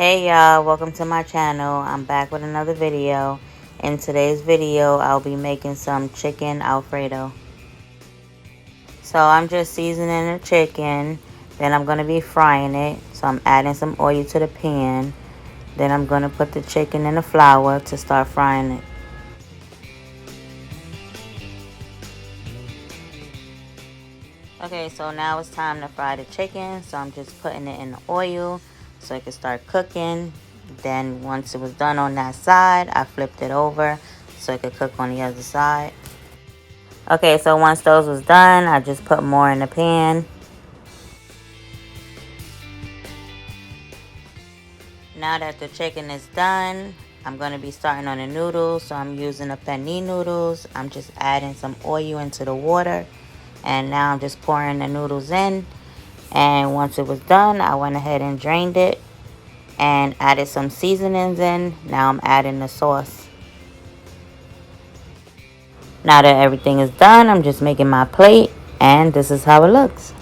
Hey y'all, welcome to my channel. I'm back with another video. In today's video, I'll be making some chicken Alfredo. So I'm just seasoning the chicken, then I'm going to be frying it. So I'm adding some oil to the pan. Then I'm going to put the chicken in the flour to start frying it. Okay, so now it's time to fry the chicken. So I'm just putting it in the oil so it can start cooking. Then once it was done on that side, I flipped it over so it could cook on the other side. Okay, so once those was done, I just put more in the pan. Now that the chicken is done, I'm going to be starting on the noodles. So I'm using the penne noodles. I'm just adding some oil into the water. And now I'm just pouring the noodles in. And once it was done, I went ahead and drained it and added some seasonings in. Now I'm adding the sauce. Now that everything is done, I'm just making my plate, and this is how it looks.